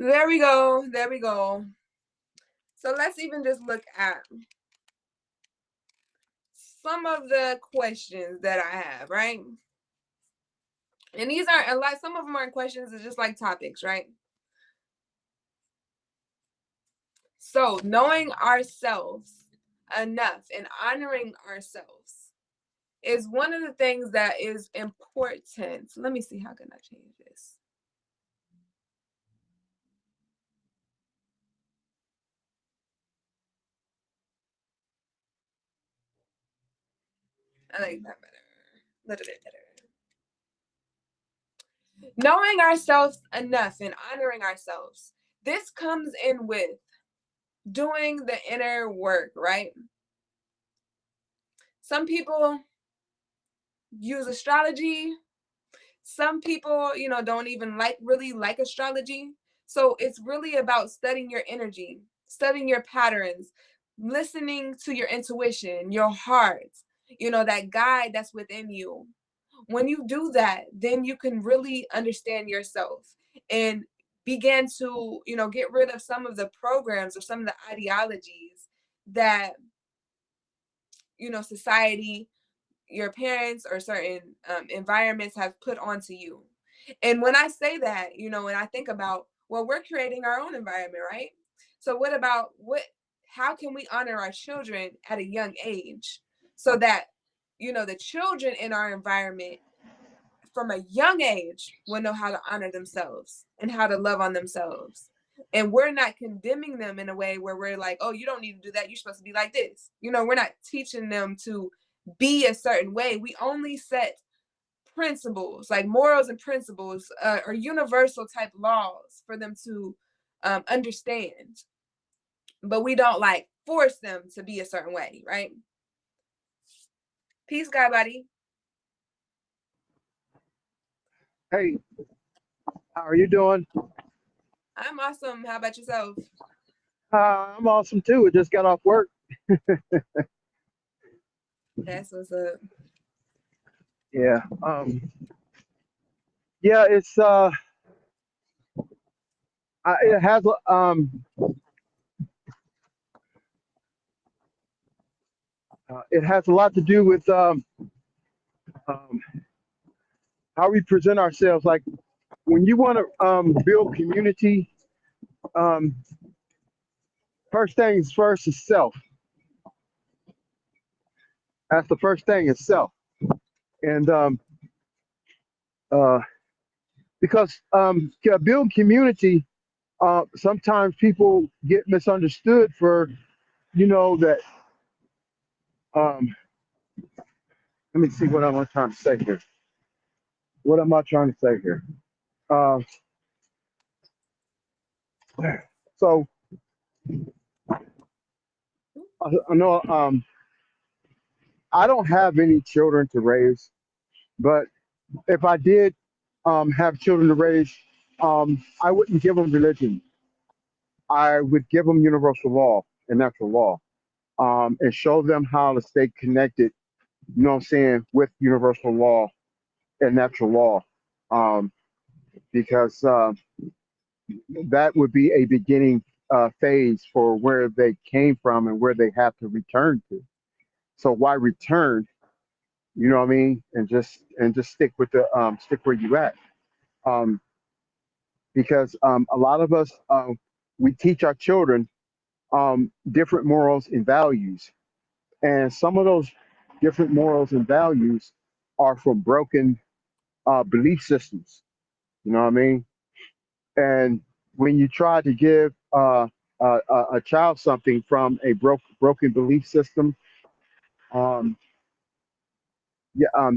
There we go. There we go. So let's even just look at some of the questions that I have, right? And these are a lot, some of them aren't questions, it's just like topics, right? So knowing ourselves enough and honoring ourselves is one of the things that is important. Let me see, how can I change this? I like that better. A little bit better. Knowing ourselves enough and honoring ourselves. This comes in with doing the inner work, right? Some people use astrology. Some people, don't even really like astrology. So it's really about studying your energy, studying your patterns, listening to your intuition, your heart, that guide that's within you. When you do that, then you can really understand yourself and begin to, get rid of some of the programs or some of the ideologies that, society, your parents, or certain environments have put onto you. And when I say that, and I think about, well, we're creating our own environment, right? So how can we honor our children at a young age so that, the children in our environment from a young age will know how to honor themselves and how to love on themselves. And we're not condemning them in a way where we're like, oh, you don't need to do that. You're supposed to be like this. We're not teaching them to be a certain way. We only set principles, like morals and principles, or universal type laws for them to understand. But we don't force them to be a certain way, right? Peace, guy buddy. Hey, how are you doing? I'm awesome. How about yourself? I'm awesome too. I just got off work. That's what's up. Yeah. Yeah. It has it has a lot to do with um, how we present ourselves. Like when you want to build community, um, first things first is self. That's the first thing is self, and uh, because build community, sometimes people get misunderstood for that. Um, Let me see what I'm trying to say here. What am I trying to say here? Uh, so I know I don't have any children to raise, but if I did have children to raise, I wouldn't give them religion. I would give them universal law and natural law, and show them how to stay connected. You know what I'm saying, with universal law and natural law, um, because that would be a beginning phase for where they came from and where they have to return to. So why return? You know what I mean? And just stick where you at. Um, because a lot of us we teach our children different morals and values, and some of those different morals and values are from broken belief systems. You know what I mean? And when you try to give a child something from a broken belief system, um, yeah,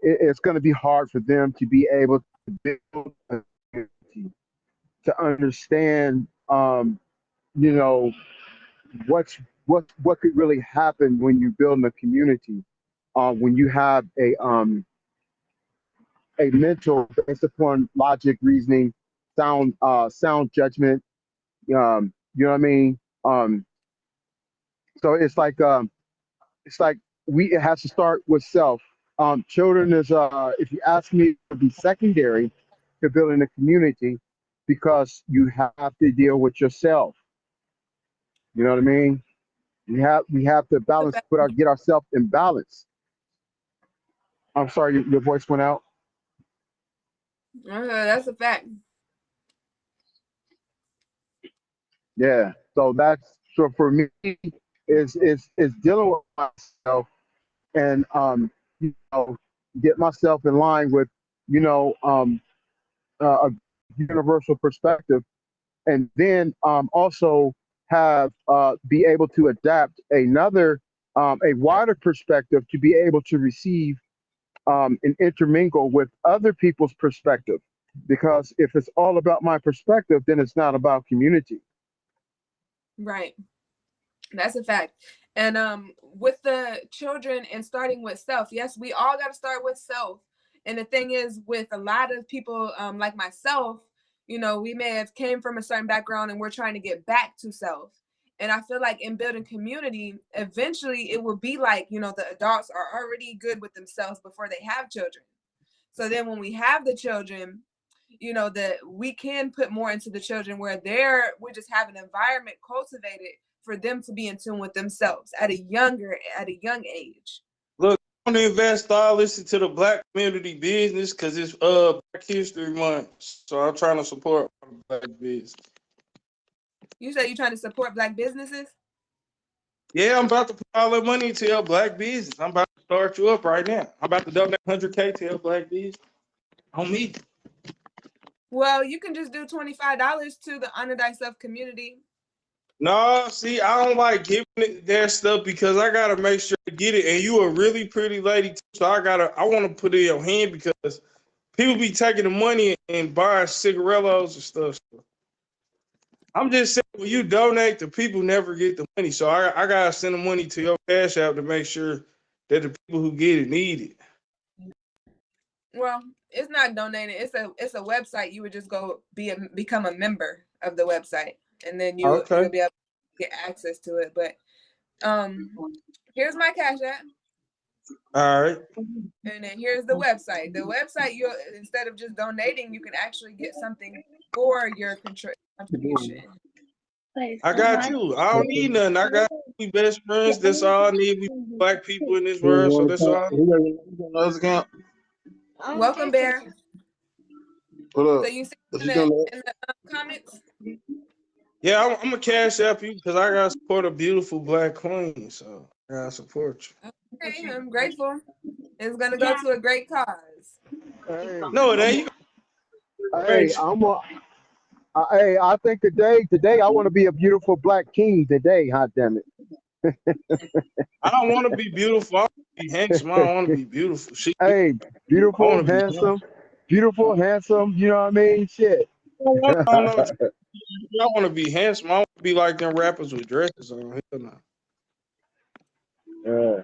it's going to be hard for them to be able to build a community, to understand, you know, what could really happen when you build a community, when you have a mental based upon logic, reasoning, sound judgment. You know what I mean? So it's like we it has to start with self. Children is if you ask me, would be secondary to building a community. because you have to deal with yourself. You know what I mean? We have to balance, get ourselves in balance. I'm sorry, your voice went out. That's a fact. Yeah. So for me is dealing with myself and you know get myself in line with you know a universal perspective, and then also have be able to adapt another a wider perspective to be able to receive and intermingle with other people's perspective. Because if it's all about my perspective, then it's not about community. Right. That's a fact. And with the children and starting with self, yes, we all got to start with self. And the thing is, with a lot of people like myself, we may have came from a certain background and we're trying to get back to self. And I feel like in building community, eventually it will be like, the adults are already good with themselves before they have children. So then when we have the children, that we can put more into the children where we just have an environment cultivated for them to be in tune with themselves at a young age. Look, I want to invest all this into the black community business because it's Black History Month. So I'm trying to support black business. You said you're trying to support black businesses? Yeah, I'm about to put all that money into your black business. I'm about to start you up right now. I'm about to donate 100K to your black business. On me. Well, you can just do $25 to the Honor Thyself community. No, see, I don't like giving it that stuff because I gotta make sure to get it. And you a really pretty lady too, so I want to put it in your hand because people be taking the money and buying cigarillos and stuff. I'm just saying, when you donate, the people never get the money. So I gotta send the money to your cash app to make sure that the people who get it need it. Well, it's not donating. It's a website. You would just go become a member of the website, and then you'll Okay. be able to get access to it. But here's my cash app. All right. And then here's the website. The website, you instead of just donating, you can actually get something for your contribution. I got you. I don't need nothing. I got we best friends. That's all I need. We black people in this world, so that's all. Let's go. Welcome, Bear. What So up? you see What in you the doing? comments. Yeah, I'm gonna cash up you because I gotta support a beautiful black queen. So I gotta support you. Okay, I'm grateful. It's gonna go to a great cause. Hey, No, it I'm. ain't. Hey, hey, I think today I want to be a beautiful black king today. Hot damn I don't want to be beautiful. I want to be handsome. I don't want to be beautiful. Shit. Hey, I beautiful, want to be handsome. handsome, beautiful, handsome. You know what I mean? Shit. I don't know. I want to be handsome. I want to be like them rappers with dresses on. Hell no. Uh,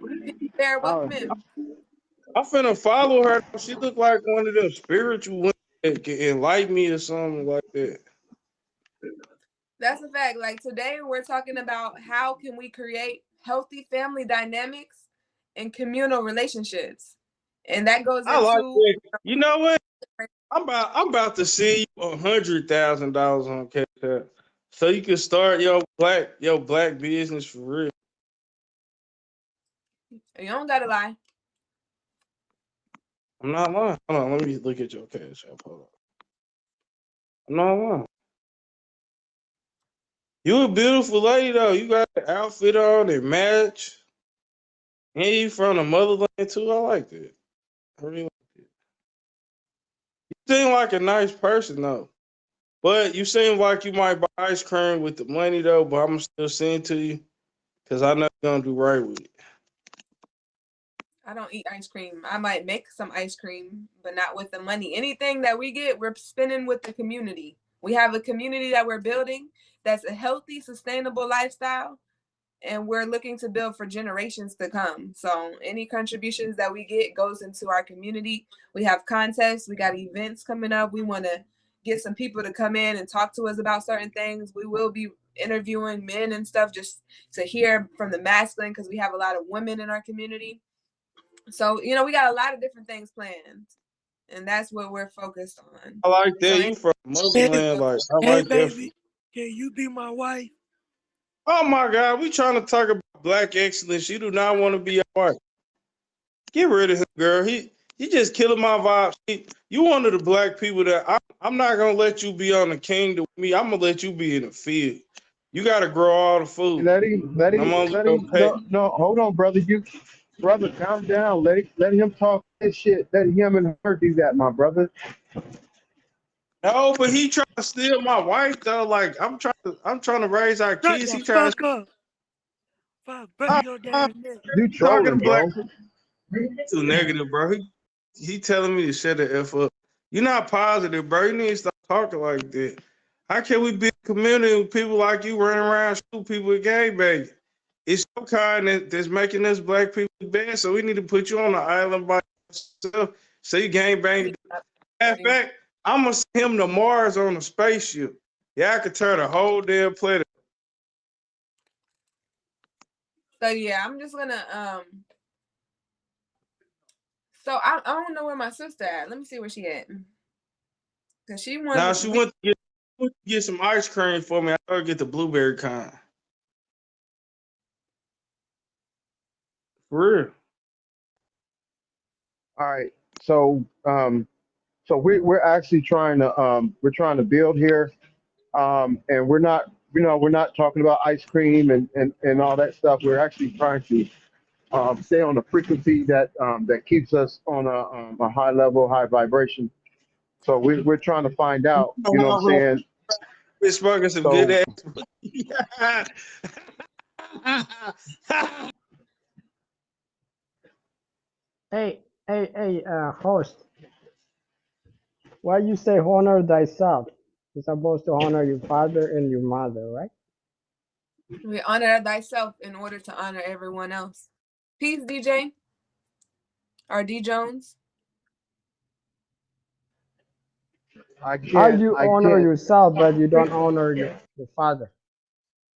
Bear, I, welcome in. I'm finna follow her. She look like one of them spiritual women that can enlighten me or something like that. That's a fact. Like today, we're talking about how can we create healthy family dynamics and communal relationships, and that goes I like into. that. You know what? I'm about to see you $100,000 on Cash App, so you can start your black business for real. You don't gotta lie. I'm not lying. Hold on, let me look at your Cash App. Hold on. I'm not lying. You a beautiful lady though. You got the outfit on and match. And you from the motherland too. I like that. I really like it. You seem like a nice person though. But you seem like you might buy ice cream with the money though, but I'm still saying to you because I know you're gonna do right with it. I don't eat ice cream. I might make some ice cream, but not with the money. Anything that we get, we're spending with the community. We have a community that we're building that's a healthy, sustainable lifestyle, and we're looking to build for generations to come. So any contributions that we get goes into our community. We have contests, we got events coming up. We want to get some people to come in and talk to us about certain things. We will be interviewing men and stuff just to hear from the masculine because we have a lot of women in our community. So, we got a lot of different things planned. and that's what we're focused on. I like So that. You from motherland, like I Hey, like that. baby, can you be my wife? Oh my God, we trying to talk about black excellence. You do not want to be a wife. Get rid of him, girl. He just killing my vibe. You one of the black people that I'm not gonna let you be on the kingdom with me. I'm gonna let you be in the field. You gotta grow all the food. Let him, let And I'm him, only let gonna him. pay. No, hold on, brother. Brother, calm down. Let him talk his shit. Let him and her do that, my brother. No, but he trying to steal my wife though. Like I'm trying to raise our Shut kids. the He trying to. fuck up. Fuck, break I'm your damn neck. You talking to trolling, black bro. too negative, bro. He telling me to shut the f up. You're not positive, bro. You need to stop talking like that. How can we be a community with people like you running around shooting people with gangbanging? It's your kind that's making us black people bad, so we need to put you on the island by yourself so you gangbang. In fact, I'm gonna send him to Mars on a spaceship. Yeah, I could turn a whole damn planet. So yeah, I'm just gonna So I don't know where my sister at. Let me see where she at. Cause she Now wanted she went to get some ice cream for me. I gotta get the blueberry kind. For real. All right. So we're actually trying to build here, and we're not talking about ice cream and all that stuff. We're actually trying to stay on a frequency that keeps us on a high level, high vibration. So we're trying to find out, you know what I'm saying? Been smoking some good So ass. Host, why you say honor thyself? You're supposed to honor your father and your mother, right? we honor thyself in order to honor everyone else. Peace, DJ or D Jones. How you I honor can't. yourself but you don't honor your father?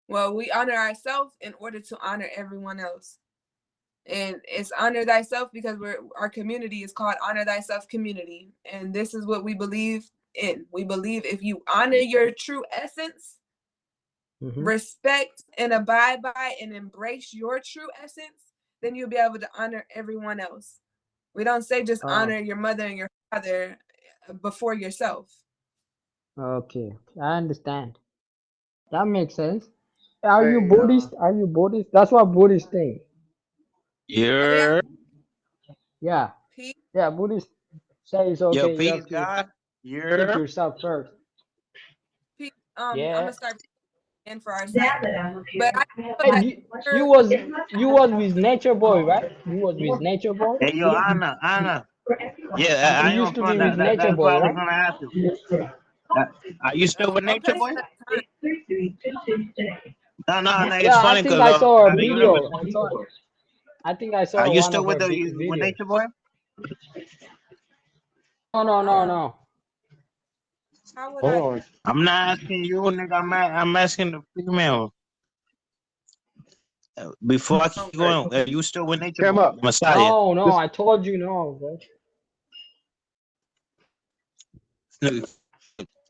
Well, we honor ourselves in order to honor everyone else. And it's honor thyself because our community is called Honor Thyself Community. And this is what we believe in. We believe if you honor your true essence, Mm-hmm. respect and abide by and embrace your true essence, then you'll be able to honor everyone else. We don't say just honor your mother and your father before yourself. Okay, I understand. That makes sense. Are you Hey, Buddhist? Are you Buddhist? That's what Buddhists think. Oh yeah, Your Yeah, peace. yeah. Buddhists say it's your okay. You peace, have to God. think Your yourself first. Peace. I'm Yeah. gonna start in for our site, but I feel Hey, like you was you was with Nature Boy, right? You was with Nature Boy. hey, yo, Anna. Yeah, You I used ain't to from be that. with Nature That's what Boy, I was right? gonna ask you. Are you still with Nature okay. Boy? No. It's Yeah, I funny think because I saw a at the university, video. I think I are saw you one still of with her the with videos. Nature Boy? No. How would hold I? on. I'm not asking you, nigga. I'm asking the female. Before I keep Okay. going, are you still with Nature Came Boy, up. Messiah? No, This I told you no, bro. Nigga,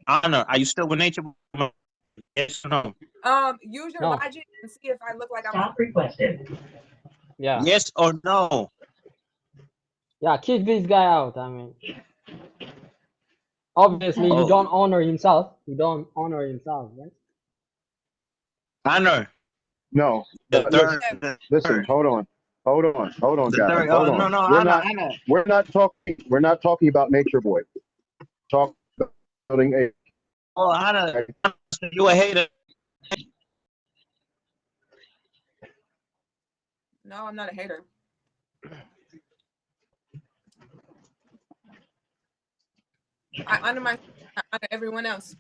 Anna, are you still with Nature Boy? Yes or no? Use your No. logic and see if I look like I'm. Yeah. Yes or no? Yeah, kick this guy out. I mean, obviously he Oh, don't honor himself. He don't honor himself, right? Anna, no. the Listen, third, the listen. third, Hold on, the guys. third. Hold No, on. Anna. We're not talking about Nature Boy. Talk about building a. Oh, Anna, you a hater. No, I'm not a hater. I honor my. I honor everyone else.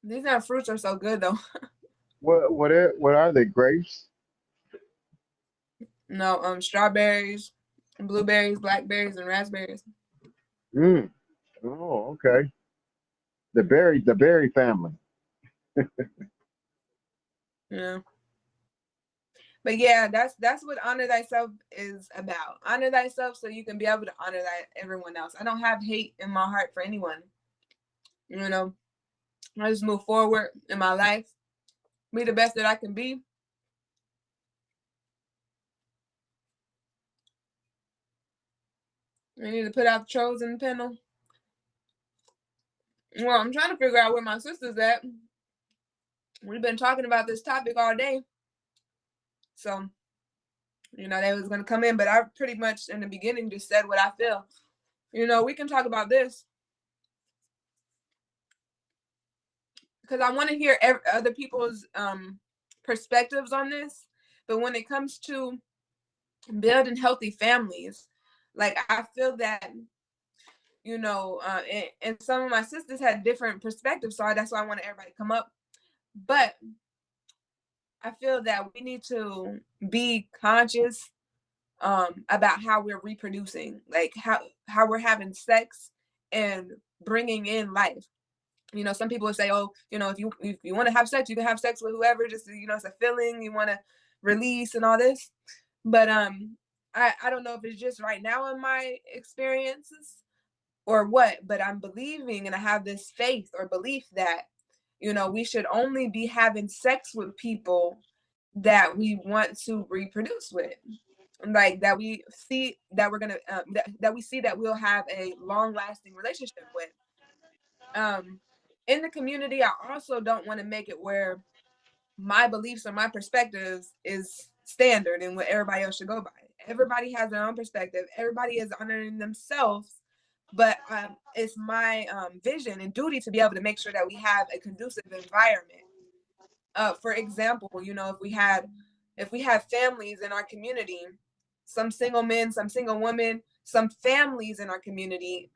These damn fruits are so good though. What are they? Grapes? No, strawberries, blueberries, blackberries, and raspberries. Mm. Oh, okay. The berry family. Yeah. But yeah, that's what honor thyself is about. Honor thyself so you can be able to honor that everyone else. I don't have hate in my heart for anyone. You know, I just move forward in my life, be the best that I can be. I need to put out the trolls in the panel. Well, I'm trying to figure out where my sister's at. We've been talking about this topic all day. So, you know, they was going to come in, but I pretty much in the beginning just said what I feel. You know, we can talk about this because I want to hear other people's perspectives on this. But when it comes to building healthy families, like I feel that, you know, and some of my sisters had different perspectives, so that's why I wanted everybody to come up. But I feel that we need to be conscious about how we're reproducing, like how we're having sex and bringing in life. You know, some people would say, oh, you know, if you want to have sex, you can have sex with whoever, just, you know, it's a feeling you want to release and all this. But I don't know if it's just right now in my experiences or what, but I'm believing and I have this faith or belief that, you know, we should only be having sex with people that we want to reproduce with, like that we see that we're gonna that we see that we'll have a long lasting relationship with. um in the community, I also don't want to make it where my beliefs or my perspectives is standard and what everybody else should go by. Everybody has their own perspective, everybody is honoring themselves, but it's my vision and duty to be able to make sure that we have a conducive environment. For example, you know, if we have families in our community, some single men, some single women, some families in our community,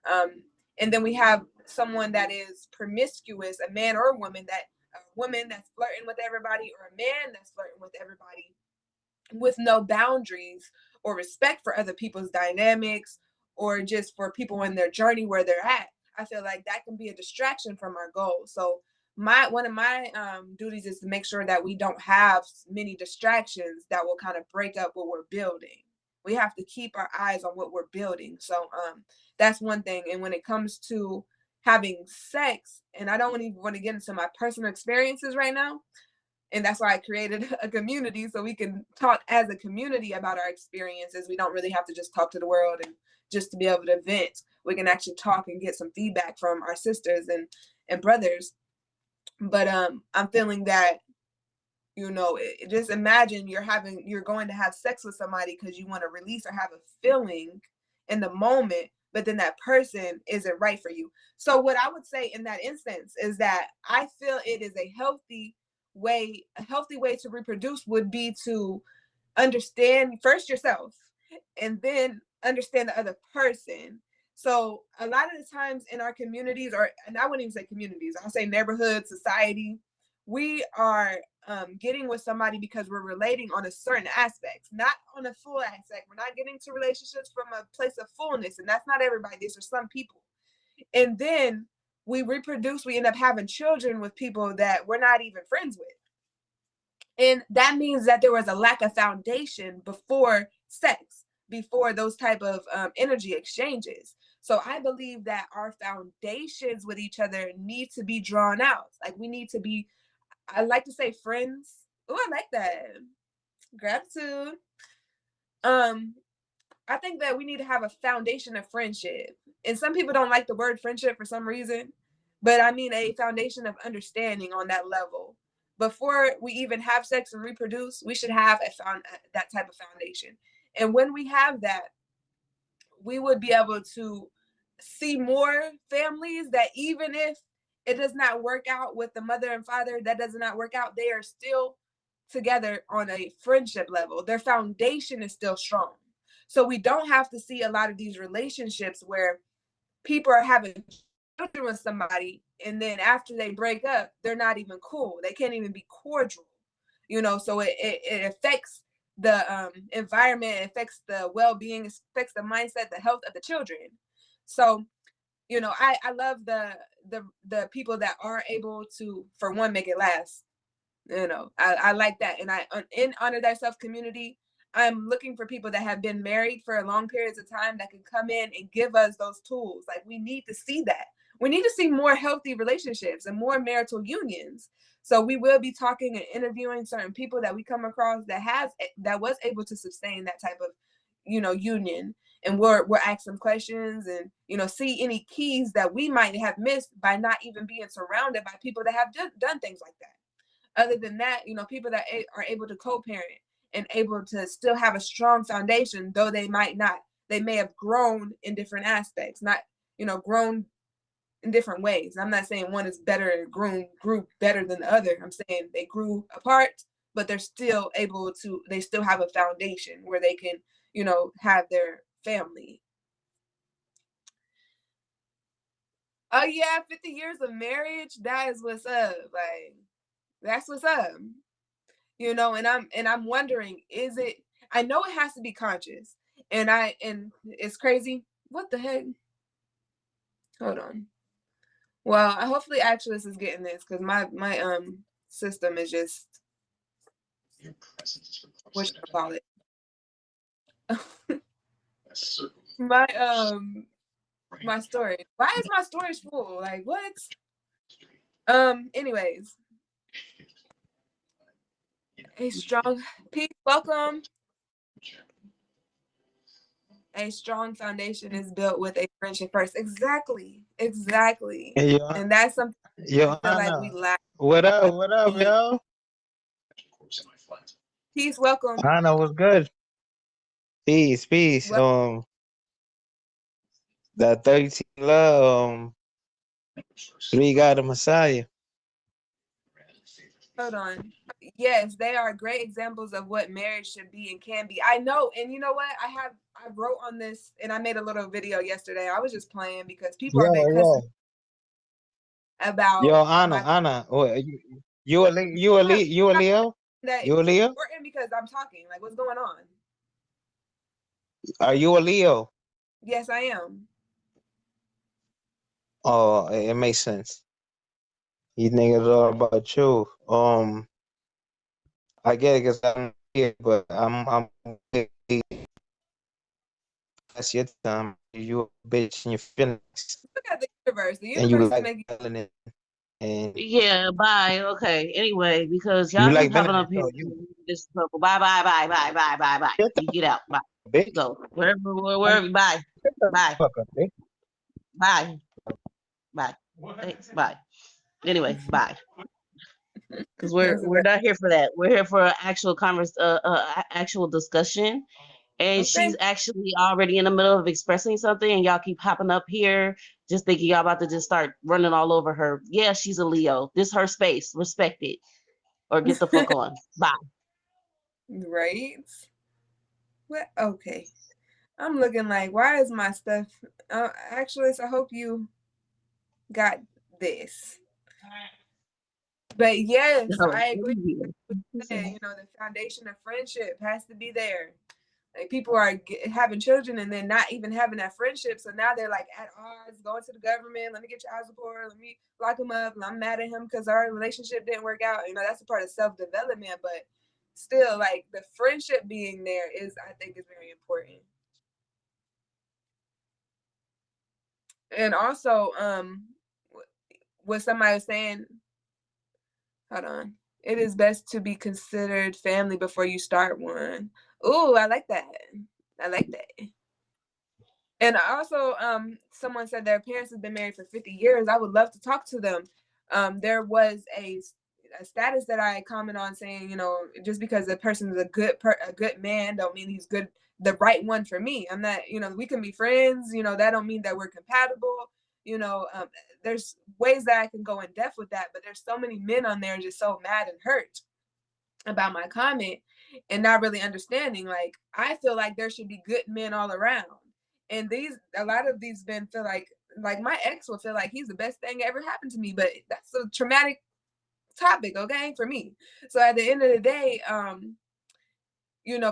and then we have someone that is promiscuous, a man or a woman that's flirting with everybody, or a man that's flirting with everybody, with no boundaries or respect for other people's dynamics, or just for people in their journey where they're at. I feel like that can be a distraction from our goal. So one of my duties is to make sure that we don't have many distractions that will kind of break up what we're building. We have to keep our eyes on what we're building. So that's one thing. And when it comes to having sex, and I don't even want to get into my personal experiences right now, and that's why I created a community, so we can talk as a community about our experiences. We don't really have to just talk to the world and just to be able to vent. We can actually talk and get some feedback from our sisters and brothers. But I'm feeling that, you know, just imagine you're going to have sex with somebody because you want to release or have a feeling in the moment, but then that person isn't right for you. So what I would say in that instance is that I feel it is a healthy way to reproduce would be to understand first yourself and then understand the other person. So a lot of the times in our communities, and I wouldn't even say communities, I'll say neighborhood, society, we are getting with somebody because we're relating on a certain aspect, not on a full aspect. We're not getting to relationships from a place of fullness, and that's not everybody. These are some people. And then we reproduce, we end up having children with people that we're not even friends with. And that means that there was a lack of foundation before sex, before those type of energy exchanges. So I believe that our foundations with each other need to be drawn out. Like we need to be, I like to say friends. Oh, I like that. Gratitude. I think that we need to have a foundation of friendship. And some people don't like the word friendship for some reason, but I mean a foundation of understanding on that level. Before we even have sex and reproduce, we should have that type of foundation. And when we have that, we would be able to see more families that even if it does not work out with the mother and father, that does not work out, they are still together on a friendship level. Their foundation is still strong. So we don't have to see a lot of these relationships where people are having children with somebody and then after they break up, they're not even cool. They can't even be cordial. You know, so it affects the environment, it affects the well-being, it affects the mindset, the health of the children. So, you know, I love the people that are able to, for one, make it last. You know, I like that. And in Honor Thyself community, I'm looking for people that have been married for long periods of time that can come in and give us those tools. Like, we need to see that. We need to see more healthy relationships and more marital unions. So we will be talking and interviewing certain people that we come across that was able to sustain that type of, union. And we'll ask some questions and, see any keys that we might have missed by not even being surrounded by people that have done things like that. Other than that, people that are able to co-parent and able to still have a strong foundation, though they may have grown in different aspects, not, grown in different ways. I'm not saying one is better, grew better than the other. I'm saying they grew apart, but they still have a foundation where they can, have their family. Oh yeah, 50 years of marriage, that is what's up. Like, that's what's up. And I'm wondering, is it, I know it has to be conscious. And it's crazy. What the heck? Hold on. Well, hopefully Actualist is getting this, because my system is just, what should I call it? My storage. Why is my storage full? Like, what? Anyways. A strong peace, welcome. A strong foundation is built with a friendship first. Exactly. Hey, yo, And that's something I feel like we Anna. lack. What up? What up, Yeah. yo? Peace, welcome. Anna, what's good? Peace, peace. Well, That 13 love, three God of Messiah. hold on. Yes, they are great examples of what marriage should be and can be. I know, and you know what? I wrote on this, and I made a little video yesterday. I was just playing because people Yo, have been cussing yo, about yo, my Anna. You a Leo? that You a Leo? important because I'm talking. Like, what's going on? Are you a Leo? Yes, I am. Oh, it makes sense. You niggas all about you. I get it because I'm here, but I'm that's your time. You a bitch in your feelings, Look at the universe. The and you universe is like making. melanin, and Yeah, bye. Okay. Anyway, because you y'all like keep popping melanin, up here, so you disrespectful. Bye, bye, bye, bye, bye, bye, bye. shut the You get out. Bye. bitch. Go wherever. Bye, Shut the bye, fuck up, bitch. bye, bye. Thanks. Bye. Anyway, bye. Because we're That's a we're bit. not here for that. We're here for an actual actual discussion. And Okay. she's actually already in the middle of expressing something, and y'all keep popping up here, just thinking y'all about to just start running all over her. Yeah, she's a Leo. This her space. Respect it, or get the fuck on. Bye. Right. What? Okay. I'm looking like, why is my stuff? Actually, I hope you got this. But yes, Oh, I agree. The foundation of friendship has to be there. Like, people are having children and then not even having that friendship. So now they're like at odds, going to the government. Let me get child support. Let me lock him up. I'm mad at him because our relationship didn't work out. That's a part of self-development. But still, like, the friendship being there I think is very important. And also, what somebody was saying, hold on. It is best to be considered family before you start one. Ooh, I like that. I like that. And also, someone said their parents have been married for 50 years. I would love to talk to them. There was a status that I comment on saying, just because a person is a good man, don't mean he's good, the right one for me. I'm not, we can be friends. That don't mean that we're compatible. There's ways that I can go in depth with that, but there's so many men on there just so mad and hurt about my comment and not really understanding. Like, I feel like there should be good men all around. And a lot of these men feel like my ex will feel like he's the best thing ever happened to me, but that's a traumatic topic, okay, for me. So at the end of the day,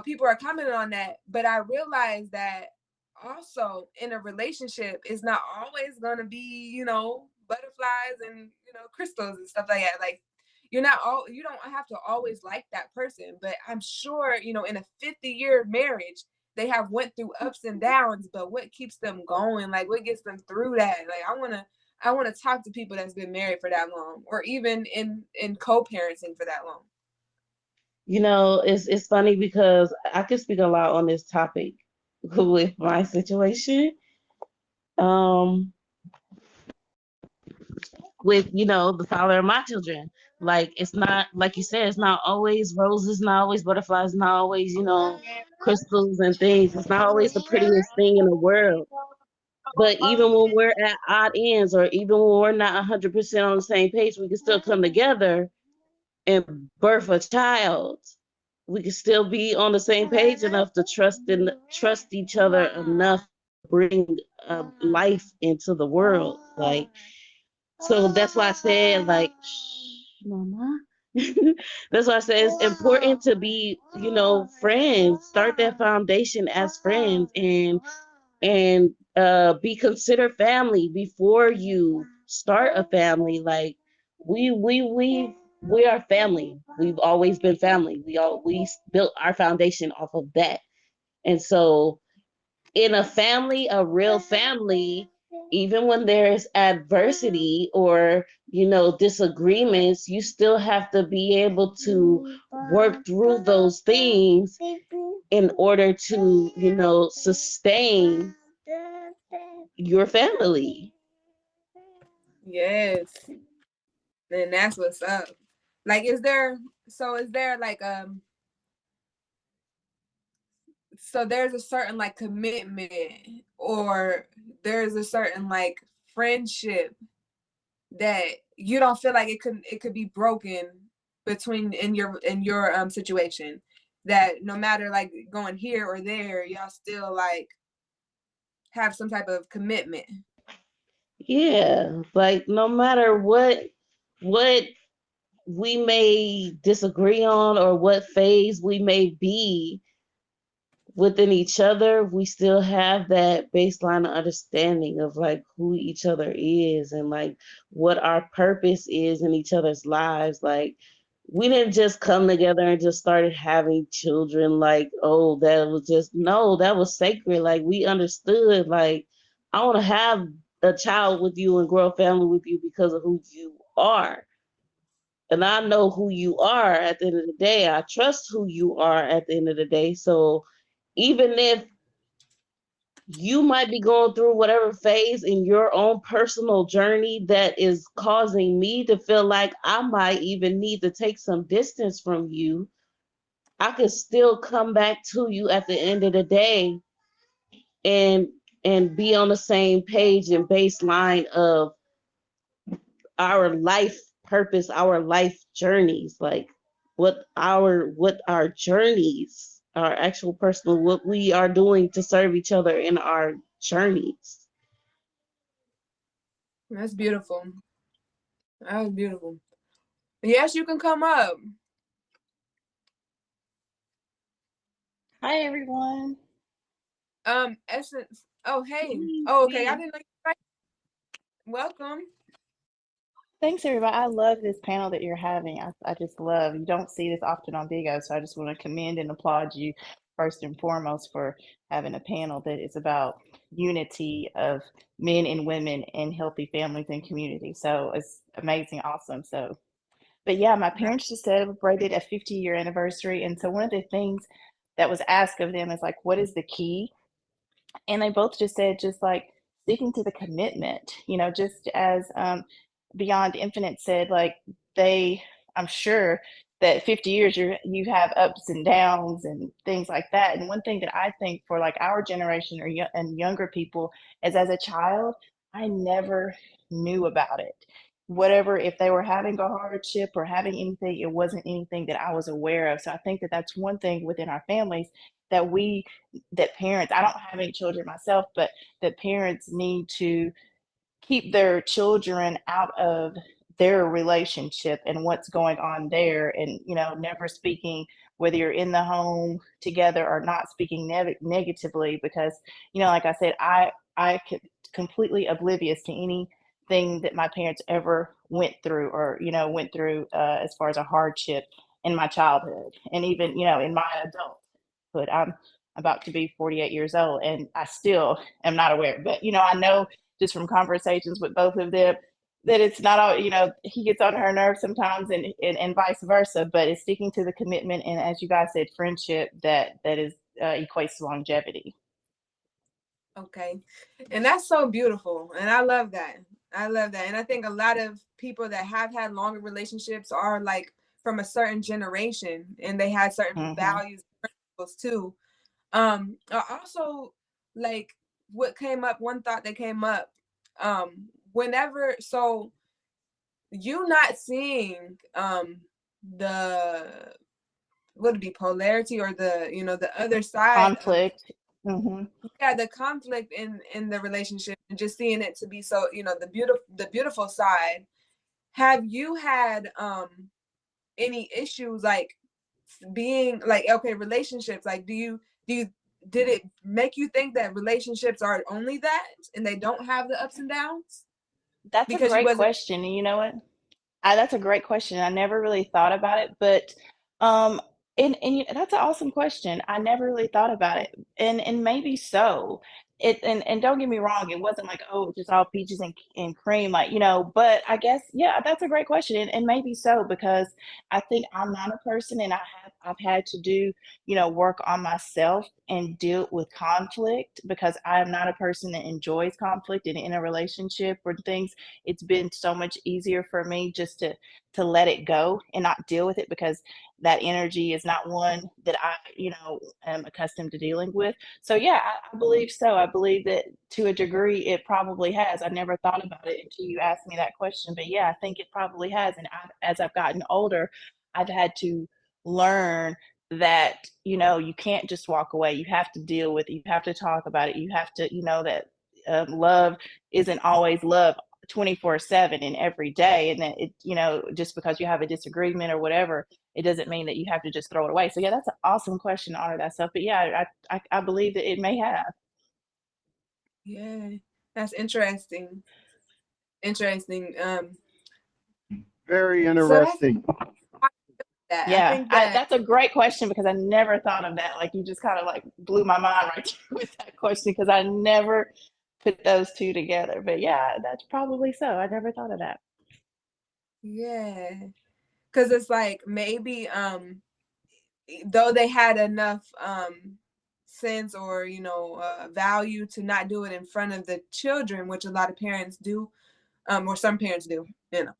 people are commenting on that, but I realize that also in a relationship, it's not always going to be, butterflies and, crystals and stuff like that. Like, you don't have to always like that person, but I'm sure, in a 50-year marriage, they have went through ups and downs, but what keeps them going? Like, what gets them through that? Like, I want to talk to people that's been married for that long, or even in co-parenting for that long. It's funny because I could speak a lot on this topic with my situation. Um, with the father of my children. Like, it's not like you said, it's not always roses, not always butterflies, not always, crystals and things. It's not always the prettiest thing in the world. But even when we're at odd ends, or even when we're not 100% on the same page, we can still come together and birth a child. We can still be on the same page enough to trust each other enough to bring life into the world. Like, so that's why I said, like, shh, mama. That's why I said it's important to be, friends. Start that foundation as friends, and be considered family before you start a family. Like, we are family. We've always been family. We built our foundation off of that. And so in a family, a real family, even when there's adversity or, disagreements, you still have to be able to work through those things in order to, sustain your family. Yes, and that's what's up. Like, is there like so there's a certain like commitment, or there's a certain like friendship that you don't feel like it could be broken between in your situation, that no matter like going here or there, y'all still like have some type of commitment? Yeah, like, no matter what we may disagree on, or what phase we may be within each other, we still have that baseline understanding of like who each other is, and like what our purpose is in each other's lives. Like, we didn't just come together and just started having children, like, oh, that was just, no, that was sacred. Like, we understood, like, I want to have a child with you and grow a family with you because of who you are. And I know who you are at the end of the day. I trust who you are at the end of the day. So even if you might be going through whatever phase in your own personal journey that is causing me to feel like I might even need to take some distance from you, I could still come back to you at the end of the day, and be on the same page and baseline of our life purpose, our life journeys, like what our journeys, our actual personal, what we are doing to serve each other in our journeys. That's beautiful. That was beautiful. Yes, you can come up. Hi everyone. Essence. Oh, hey. Oh, okay. I didn't know you. Welcome. Thanks everybody. I love this panel that you're having. I just love, you don't see this often on Vigo, so I just want to commend and applaud you first and foremost for having a panel that is about unity of men and women in healthy families and communities. So it's amazing, awesome. So, but yeah, my parents just celebrated a 50-year anniversary, and so one of the things that was asked of them is like, what is the key? And they both just said, just like sticking to the commitment, just as Beyond Infinite said, like they, I'm sure that 50 years you have ups and downs and things like that. And one thing that I think for like our generation and younger people is, as a child, I never knew about it. Whatever, if they were having a hardship or having anything, it wasn't anything that I was aware of. So I think that that's one thing within our families that that parents, I don't have any children myself, but that parents need to keep their children out of their relationship and what's going on there, and never speaking, whether you're in the home together or not, speaking negatively, because like I said, I completely oblivious to any thing that my parents ever went through, or went through as far as a hardship in my childhood, and even in my adulthood. I'm about to be 48 years old, and I still am not aware. But I know just from conversations with both of them that it's not all. He gets on her nerves sometimes, and vice versa. But it's sticking to the commitment, and as you guys said, friendship that is equates to longevity. Okay. And that's so beautiful. And I love that. I love that. And I think a lot of people that have had longer relationships are like from a certain generation, and they had certain Hmm. values and principles too. Also, like, what came up, one thought that came up, whenever, so you not seeing the, would it be polarity, or the, the other side of, Conflict. Hmm. yeah, the conflict in the relationship, and just seeing it to be so, the beautiful side. Have you had any issues, like, being like, okay, relationships, like, do you did it make you think that relationships are only that, and they don't have the ups and downs, That's a because you great wasn't. question. And you know what? That's a great question. I never really thought about it, but um, that's an awesome question. I never really thought about it, and maybe so. And don't get me wrong, it wasn't like, oh, just all peaches and cream, like But I guess, yeah, that's a great question, and maybe so, because I think I'm not a person, and I've had to do work on myself and deal with conflict, because I am not a person that enjoys conflict, and in a relationship or things, it's been so much easier for me just to let it go and not deal with it, because that energy is not one that I am accustomed to dealing with. So yeah, I believe so. I believe that to a degree it probably has. I never thought about it until you asked me that question, but yeah, I think it probably has. And as I've gotten older, I've had to learn that you can't just walk away. You have to deal with it. You have to talk about it. You have to that love isn't always love 24/7 and every day, and that just because you have a disagreement or whatever, it doesn't mean that you have to just throw it away. So yeah, that's an awesome question to honor that stuff. But yeah, I believe that it may have. Yeah, that's interesting. Interesting. Very So that's interesting. that. I Yeah, think that, that's a great question, because I never thought of that. Like, you just kind of like blew my mind right there with that question, because I never put those two together. But yeah, that's probably so. I never thought of that. yeah, because it's like, maybe though they had enough sense, or value to not do it in front of the children, which a lot of parents do, or some parents do,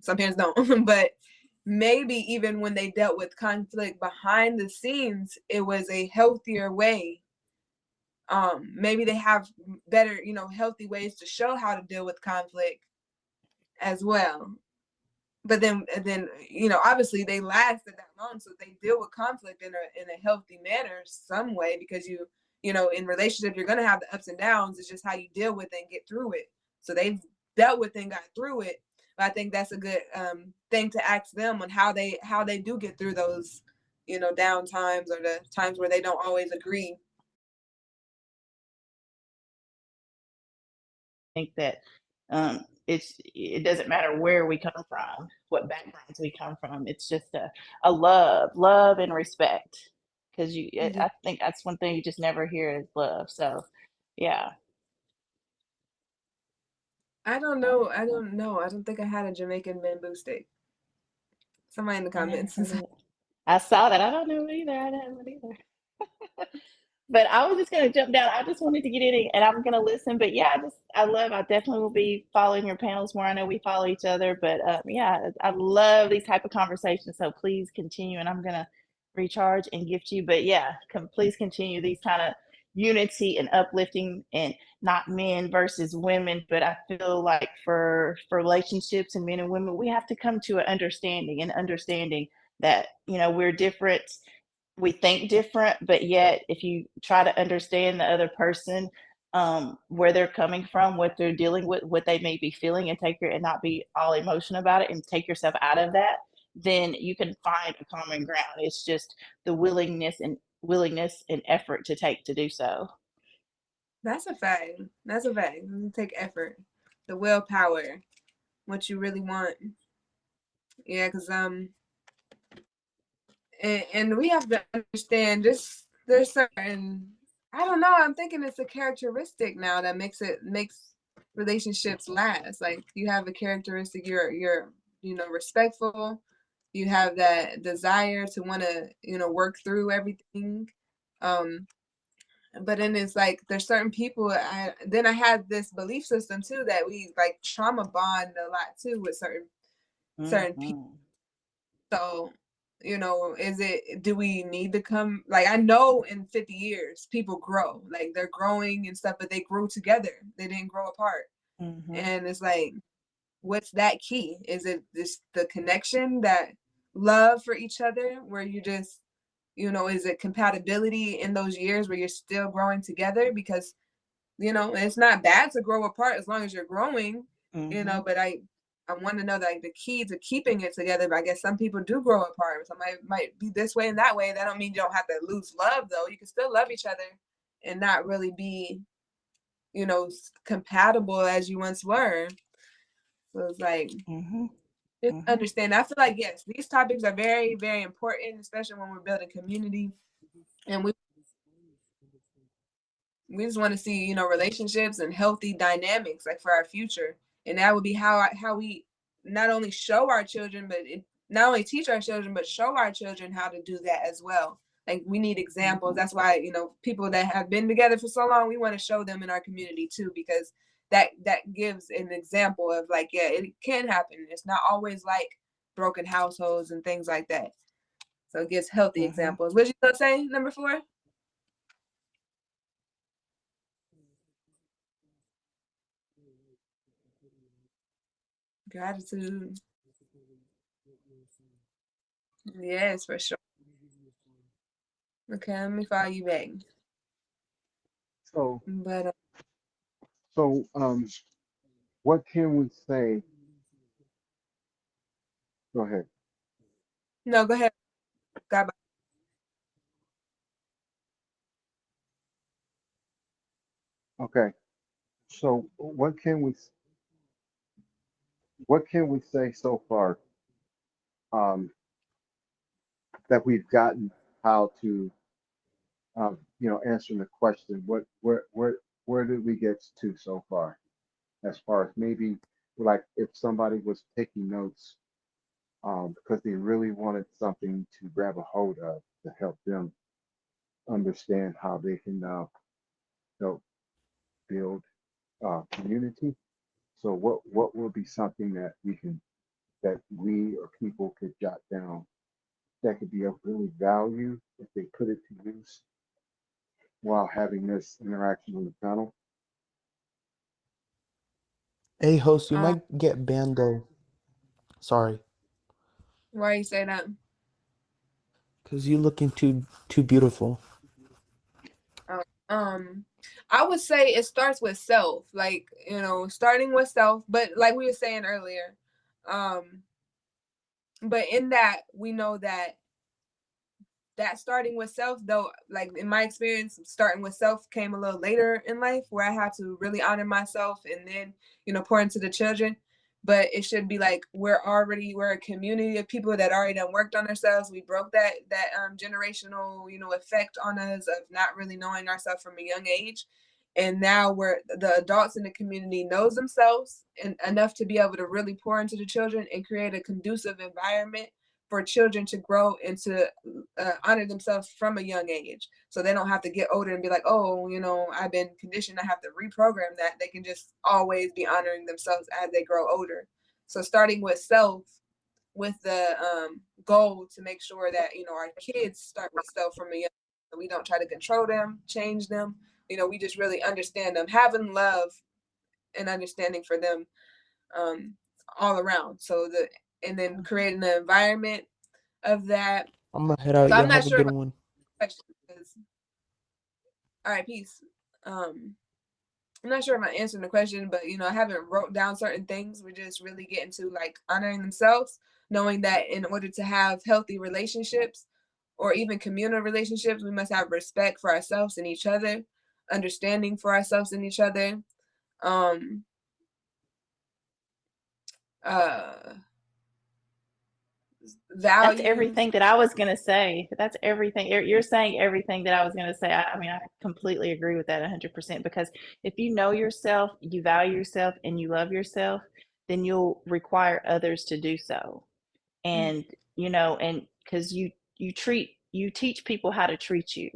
some parents don't. But maybe even when they dealt with conflict behind the scenes, it was a healthier way. Maybe they have better, healthy ways to show how to deal with conflict as well. But then obviously they lasted that long, so they deal with conflict in a healthy manner some way, because in relationship, you're going to have the ups and downs. It's just how you deal with it and get through it. So they've dealt with it and got through it. But I think that's a good thing to ask them on how they do get through those down times, or the times where they don't always agree. Think that it doesn't matter where we come from, what backgrounds we come from. It's just a love and respect. Because Yeah. I think that's one thing you just never hear is love. So yeah. I don't Yeah, know. I don't know. I don't think I had a Jamaican bamboo stick. Somebody in the I never comments. heard of it. I saw that. I don't know it either. I didn't have it either. But I was just gonna jump down. I just wanted to get in it, and I'm gonna listen. But yeah, I definitely will be following your panels more. I know we follow each other, but yeah, I love these type of conversations. So please continue, and I'm gonna recharge and gift you. But yeah, please continue these kind of unity and uplifting, and not men versus women. But I feel like for relationships and men and women, we have to come to an understanding that we're different, we think different, but yet if you try to understand the other person, where they're coming from, what they're dealing with, what they may be feeling, and and not be all emotional about it, and take yourself out of that, then you can find a common ground. It's just the willingness and effort to take to do so. That's a fact. That's a fact. It take effort, the willpower. what you really want. Yeah, because and we have to understand just there's certain, I don't know, I'm thinking it's a characteristic now that makes relationships last. Like you have a characteristic, you're respectful, you have that desire to want to work through everything. um but then it's like there's certain people, I had this belief system too that we like trauma bond a lot too with certain people. Mhm. So, do we need to come? Like, I know in 50 years, people grow. Like, they're growing and stuff, but they grew together. They didn't grow apart. Mhm. And it's like, what's that key? Is it just the connection, that love for each other, where you just, is it compatibility in those years where you're still growing together? Because it's not bad to grow apart as long as you're growing, Mhm. but I want to know that, like, the key to keeping it together. But I guess some people do grow apart. Some might be this way and that way. That don't mean you don't have to lose love, though. You can still love each other and not really be, compatible as you once were. So it's like, Mhm. just Mhm. understand. I feel like, yes, these topics are very, very important, especially when we're building community. And we just want to see, relationships and healthy dynamics, like, for our future. And that would be how we not only show our children, but not only teach our children, but show our children how to do that as well. Like, we need examples. That's why, people that have been together for so long, we want to show them in our community too, because that gives an example of, like, yeah, it can happen. It's not always like broken households and things like that. So it gives healthy Mhm. examples. What you gonna say, number 4? Gratitude. Yes, for sure. Okay, let me follow you back. So, But so what can we say? Go ahead. no, go ahead. God, Okay. So, what can we say so far, um, that we've gotten how to, answering the question, where did we get to so far? As far as maybe, like, if somebody was taking notes, because they really wanted something to grab a hold of to help them understand how they can help build community. So what will be something that we or people could jot down that could be of really value if they put it to use while having this interaction on the panel? Hey, host, you um, might get banned though. Sorry, why you say that? cause you looking too beautiful. Um, um, I would say it starts with self, like, starting with self. But like we were saying earlier, um, but in that we know that starting with self, though, like, in my experience, starting with self came a little later in life, where I had to really honor myself and then pour into the children. But it should be like, we're a community of people that already done worked on ourselves. We broke that generational effect on us of not really knowing ourselves from a young age. And now we're the adults in the community knows themselves and enough to be able to really pour into the children and create a conducive environment for children to grow and to honor themselves from a young age. So they don't have to get older and be like, oh, I've been conditioned. I have to reprogram that. They can just always be honoring themselves as they grow older. So starting with self, with the goal to make sure that, our kids start with self from a young age. We don't try to control them, change them. We just really understand them, having love and understanding for them, um, all around. And then creating the environment of that. I'm gonna head out. So I'm Y'all not have a sure good about one. the question because, all right, peace. Um, I'm not sure if I'm answering the question, but I haven't wrote down certain things. We're just really getting to, like, honoring themselves, knowing that in order to have healthy relationships or even communal relationships, we must have respect for ourselves and each other, understanding for ourselves and each other. Um, That's values. everything that I was gonna say. That's everything. You're saying everything that I was gonna say. I mean, I completely agree with that 100% because if you know yourself, you value yourself, and you love yourself, then you'll require others to do so. And and because you teach people how to treat you.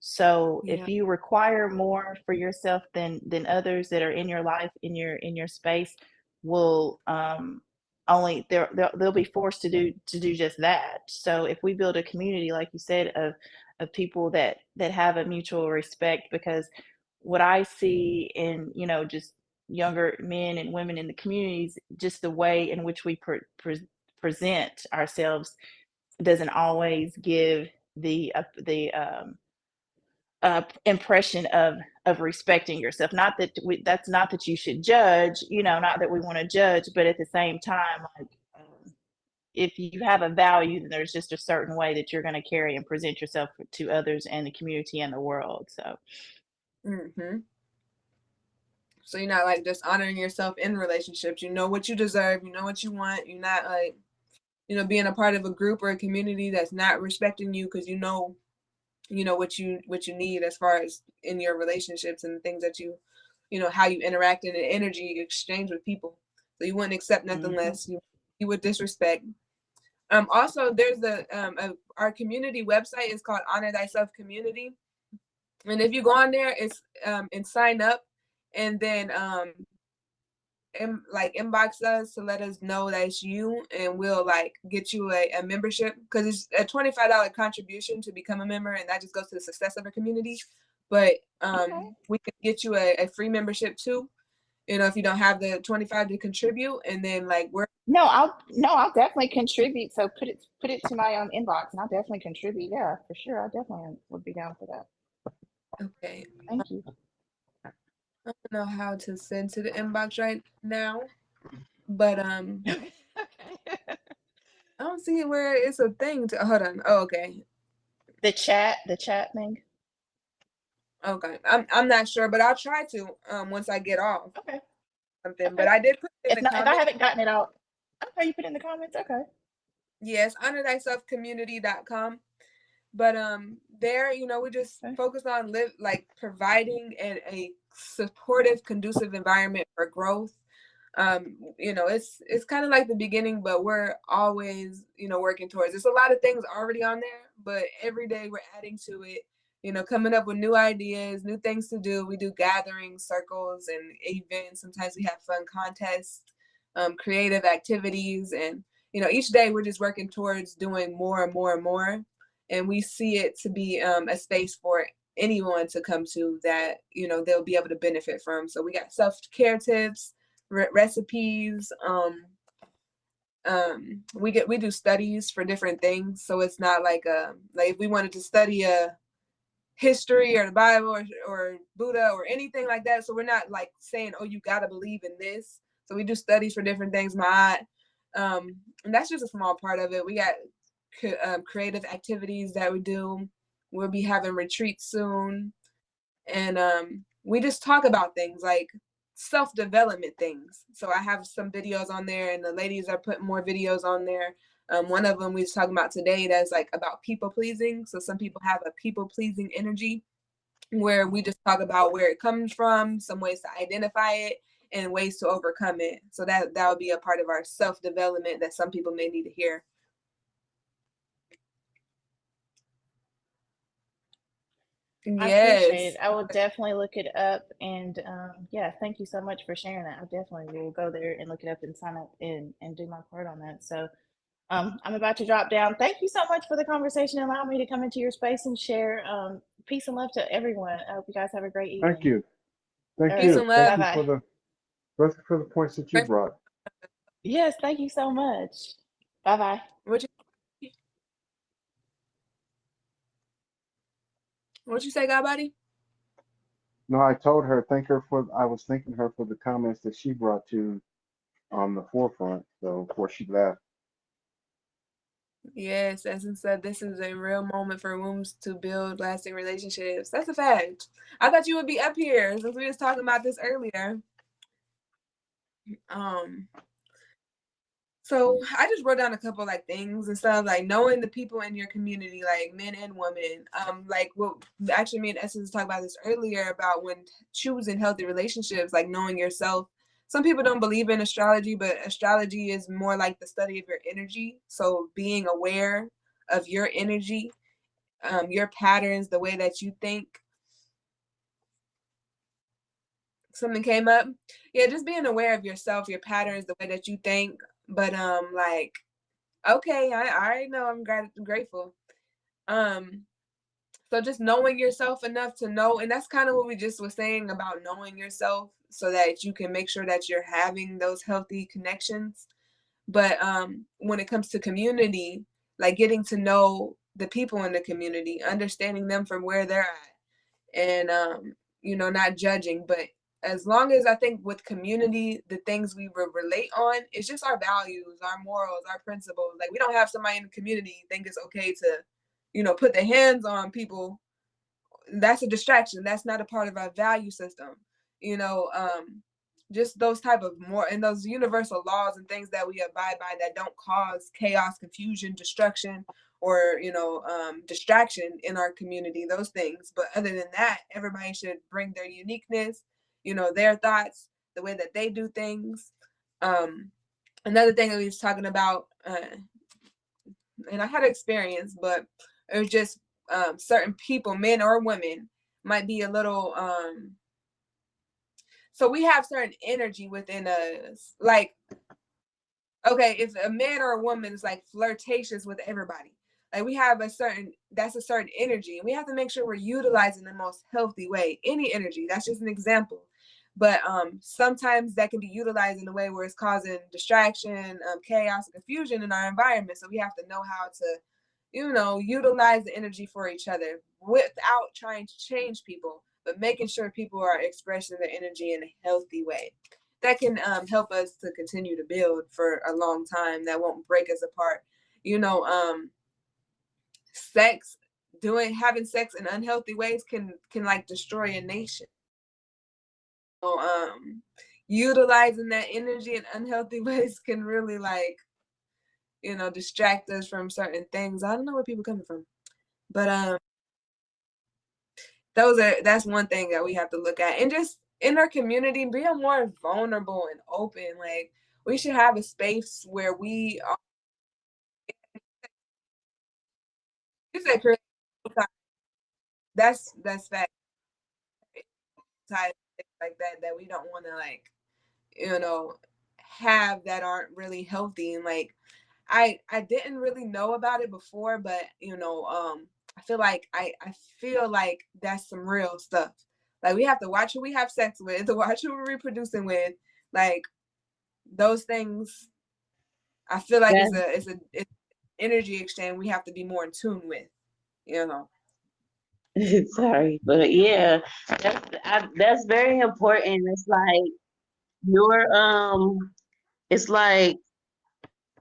So if Yeah. you require more for yourself than others that are in your life, in your space, will only they'll be forced to do just that. So if we build a community, like you said, of people that have a mutual respect, because what I see in just younger men and women in the communities, just the way in which we present ourselves doesn't always give the impression of respecting yourself. Not that that's not that you should judge, not that we want to judge, but at the same time, like if you have a value, then there's just a certain way that you're going to carry and present yourself to others and the community and the world. So Mm-hmm. So you're not like just honoring yourself in relationships. You know what you deserve. You know what you want. You're not like, being a part of a group or a community that's not respecting you because what you need as far as in your relationships and the things that how you interact and the energy you exchange with people. So you wouldn't accept nothing mhm. less. You would disrespect. Also, there's our community website is called Honor Thyself Community, and if you go on there, it's and sign up, and then inbox us to let us know that it's you, and we'll like get you a membership, because it's a $25 contribution to become a member, and that just goes to the success of a community. But Okay. we can get you a free membership too, if you don't have the 25 to contribute, and then like we're No, I'll definitely contribute. So put it to my inbox, and I'll definitely contribute. Yeah, for sure. I definitely would be down for that. okay. Thank you. I don't know how to send to the inbox right now, but Okay. I don't see it where it's a thing to hold on. Oh, okay. The chat thing. Okay. I'm not sure, but I'll try to once I get off Okay. something. But Okay. I did put it in If the not, if I comments. haven't gotten it out, okay, you put it in the comments. Okay. Yes, HonorThySelfCommunity.com. But there, we just Okay. focus on providing a supportive, conducive environment for growth. It's kind of like the beginning, but we're always working towards. There's a lot of things already on there, but every day we're adding to it, coming up with new ideas, new things to do. We do gatherings, circles, and events. Sometimes we have fun contests, creative activities, and each day we're just working towards doing more and more and more. And we see it to be a space for anyone to come to that they'll be able to benefit from. So we got self-care tips, recipes. We do studies for different things, so it's not like if we wanted to study a history or the Bible or Buddha or anything like that. So we're not like saying, oh, you gotta believe in this. So we do studies for different things, and that's just a small part of it. We got creative activities that we do. We'll be having retreats soon, and we just talk about things like self-development things. So I have some videos on there, and the ladies are putting more videos on there. One of them we was talking about today that's like about people pleasing. So some people have a people pleasing energy, where we just talk about where it comes from, some ways to identify it, and ways to overcome it. So that would be a part of our self-development that some people may need to hear. I appreciate Yes. it. I will definitely look it up. And yeah, thank you so much for sharing that. I definitely will go there and look it up and sign up and do my part on that. So I'm about to drop down. Thank you so much for the conversation and allowing me to come into your space and share. Peace and love to everyone. I hope you guys have a great Thank evening. you. All Thank Peace right. you. and love. Thank Bye you bye. for the points that you brought. Yes, thank you so much. Bye bye. What you say, God buddy? No, I told her, I was thanking her for the comments that she brought to the forefront. So before she left. Yes, as I said, this is a real moment for wombs to build lasting relationships. That's a fact. I thought you would be up here since we was talking about this earlier. Um, So I just wrote down a couple like things and stuff, like knowing the people in your community, like men and women. Like what actually me and Essence talked about this earlier about when choosing healthy relationships, like knowing yourself. Some people don't believe in astrology, but astrology is more like the study of your energy. So being aware of your energy, your patterns, the way that you think. Something came up. Yeah, just being aware of yourself, your patterns, the way that you think. But like, okay, I already know I'm grateful. Um, so just knowing yourself enough to know, and that's kind of what we just were saying about knowing yourself so that you can make sure that you're having those healthy connections. But when it comes to community, like getting to know the people in the community, understanding them from where they're at, and not judging. But as long as I think with community, the things we relate on is just our values, our morals, our principles. Like we don't have somebody in the community think it's okay to, put their hands on people. That's a distraction. That's not a part of our value system. You know, just those type of more and those universal laws and things that we abide by that don't cause chaos, confusion, destruction, or distraction in our community. Those things. But other than that, everybody should bring their uniqueness, their thoughts, the way that they do things. Another thing that we was talking about, and I had experience, but it was just certain people, men or women, might be a little so we have certain energy within us. Like, okay, if a man or a woman is like flirtatious with everybody, like we have that's a certain energy. And we have to make sure we're utilizing the most healthy way. Any energy, that's just an example. But sometimes that can be utilized in a way where it's causing distraction, chaos, and confusion in our environment. So we have to know how to utilize the energy for each other without trying to change people, but making sure people are expressing their energy in a healthy way. That can help us to continue to build for a long time. That won't break us apart. Sex, having sex in unhealthy ways can like destroy a nation. So utilizing that energy in unhealthy ways can really like distract us from certain things. I don't know where people coming from. But that's one thing that we have to look at. And just in our community, being more vulnerable and open. Like we should have a space where we are, you said create, that's fact, like that we don't want to like, have that aren't really healthy. And like I didn't really know about it before, but I feel like that's some real stuff. Like we have to watch who we have sex with, to watch who we're reproducing with. Like those things, I feel like That it's energy exchange we have to be more in tune with. You know. sorry, but yeah, that's very important. It's like your it's like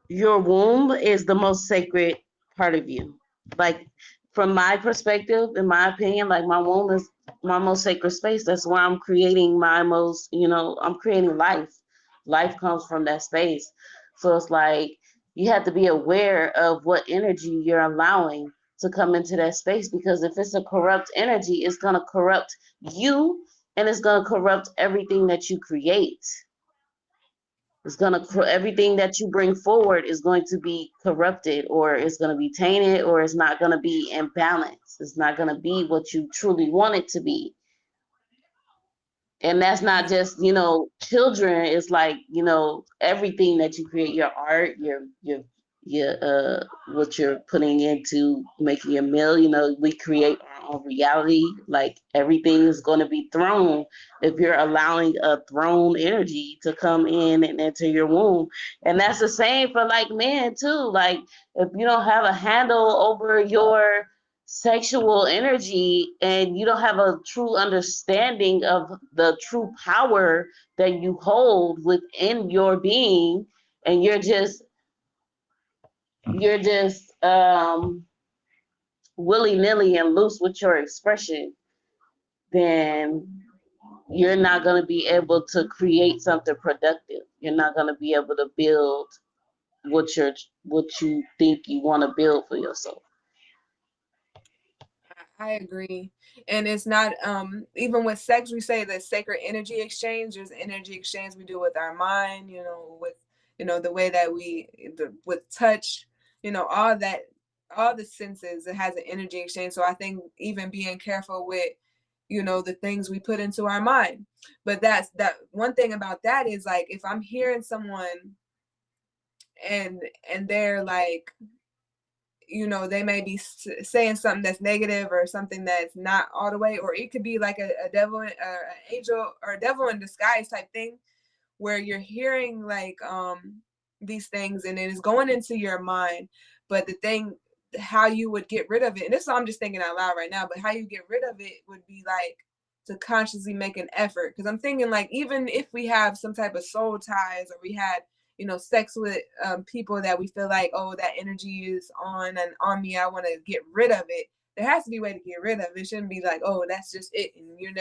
your womb is the most sacred part of you. Like from my perspective, in my opinion, like my womb is my most sacred space. That's where I'm creating my most, I'm creating life. Life comes from that space. So it's like you have to be aware of what energy you're allowing to come into that space, because if it's a corrupt energy, it's going to corrupt you, and it's going to corrupt everything that you create. It's gonna everything that you bring forward is going to be corrupted, or it's going to be tainted, or it's not going to be in balance. It's not going to be what you truly want it to be. And that's not just children. It's like everything that you create, your art, your what you're putting into making your meal. We create our own reality. Like everything is going to be thrown if you're allowing a thrown energy to come in and enter your womb. And that's the same for like men too. Like if you don't have a handle over your sexual energy and you don't have a true understanding of the true power that you hold within your being, and you're just willy-nilly and loose with your expression, then you're not going to be able to create something productive. You're not going to be able to build what you think you want to build for yourself. I agree. And it's not even with sex we say the sacred energy exchange. There's energy exchange we do with our mind, with the way that with touch, all that, all the senses, it has an energy exchange. So I think even being careful with the things we put into our mind. But that one thing about that is, like, if I'm hearing someone and they're like, they may be saying something that's negative or something that's not all the way, or it could be like a devil, an angel, or a devil in disguise type thing, where you're hearing like these things and it is going into your mind. But the thing, how you would get rid of it, and this is I'm just thinking out loud right now, but how you get rid of it would be like to consciously make an effort. Because I'm thinking, like, even if we have some type of soul ties, or we had sex with people that we feel like, oh, that energy is on me, I want to get rid of it. There has to be a way to get rid of it. It shouldn't be like, oh, that's just it, and you're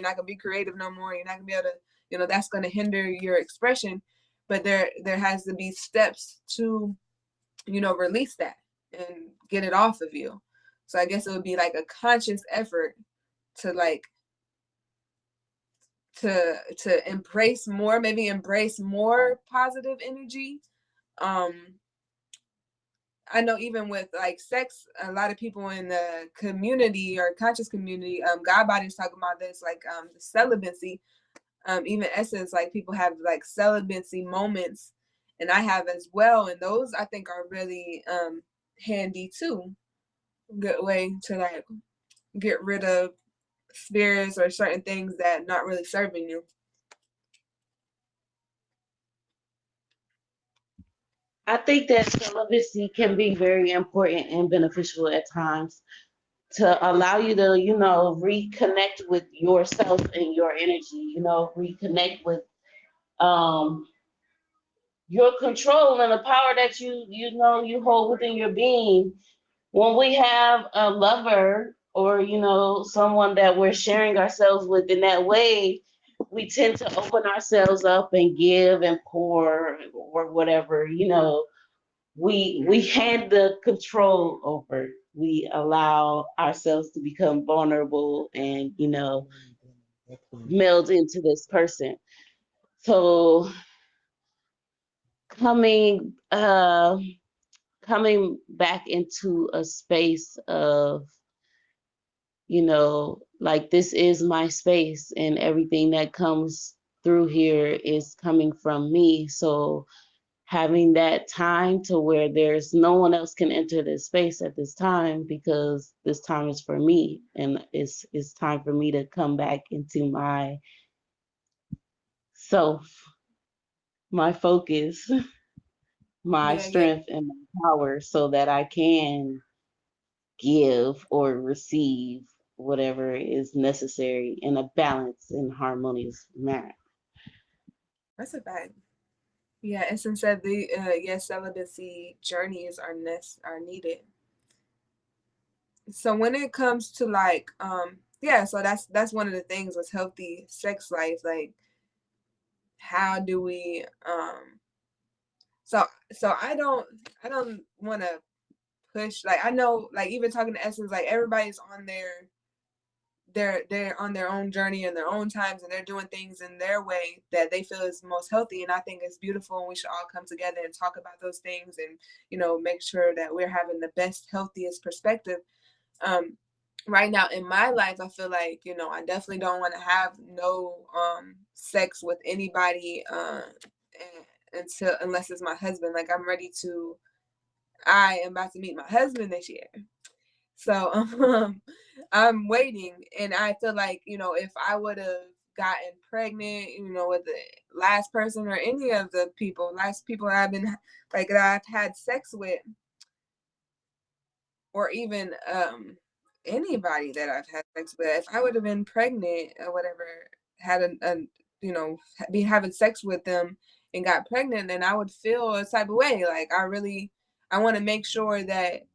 not gonna be creative no more. You're not gonna be able to, that's going to hinder your expression. But there has to be steps to release that and get it off of you. So I guess it would be like a conscious effort to like to embrace more, maybe embrace more positive energy. I know even with like sex, a lot of people in the community or conscious community, God Body's talking about this, like the celibacy. Even Essence, like, people have like celibacy moments, and I have as well, and those I think are really handy too. Good way to like get rid of spirits or certain things that not really serving you. I think that celibacy can be very important and beneficial at times to allow you to, reconnect with yourself and your energy, reconnect with um your control and the power that you hold within your being. When we have a lover or someone that we're sharing ourselves with in that way, we tend to open ourselves up and give and pour or whatever. We hand the control over. We allow ourselves to become vulnerable and meld into this person. So coming coming back into a space of like, this is my space and everything that comes through here is coming from me. So having that time to where there's no one else can enter this space at this time, because this time is for me, and it's time for me to come back into my self, my focus, my Yeah, yeah. strength, and my power, so that I can give or receive whatever is necessary in a balanced and harmonious manner. That's a bad. Yeah, Essence said the yes, celibacy journeys are needed. So when it comes to like yeah, so that's one of the things with healthy sex life, like, how do we so I don't want to push, like, I know, like, even talking to Essence, like, everybody's on they're on their own journey in their own times, and they're doing things in their way that they feel is most healthy, and I think it's beautiful, and we should all come together and talk about those things, and make sure that we're having the best, healthiest perspective. um right now in my life, I feel like, I definitely don't want to have no sex with anybody until, unless it's my husband. Like, I am about to meet my husband this year. So I'm waiting, and I feel like, if I would have gotten pregnant, with the last person, or any of the last people I've been like that I've had sex with, or even anybody that I've had sex with, if I would have been pregnant or whatever, had be having sex with them and got pregnant, then I would feel a type of way. Like, I want to make sure that,